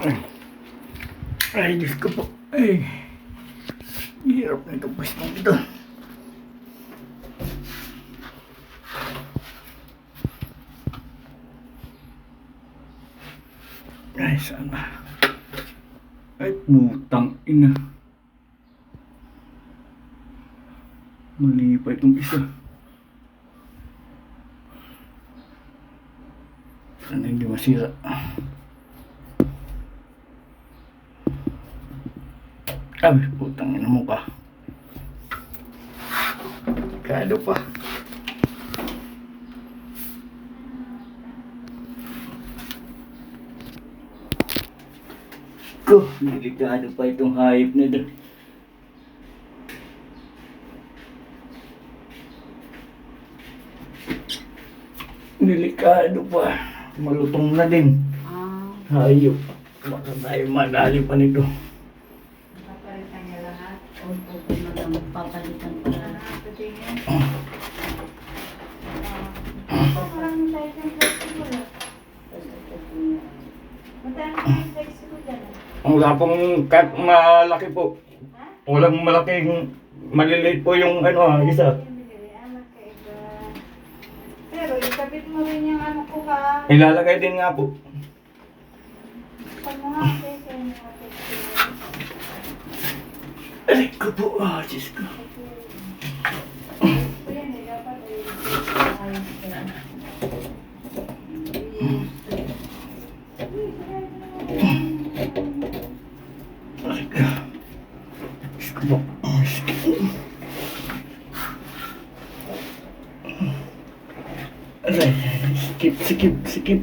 Ay, ay, Diyos ko po. Ay, hirap na itong pwestong ito. Ay, sana. Ay, putang ina. Mali pa itong isa. Sana hindi masira. Ay, putang ina mo ka. Kado pa. Delikado pa itong hayop na ito. Delikado pa. Malutong na din. Hayop. Baka tayo madali pa nito. Papalitan niya lahat. Opo, magpapalitan pa lahat. Maraming tayo ng flexible. Maraming flexible dyan. Wala pong kat malaki po. Walang malaking maliliit po yung ano isa. Pero ikabit mo rin yung ano ko ka. Ilalagay din nga po. Pag mga kasi yung mga flexible. Ay ko po. Ah, Diyos ko. Ito yan eh. Dapat ay ayos ka. Ay ko. Diyos ko po. Aray, sikip.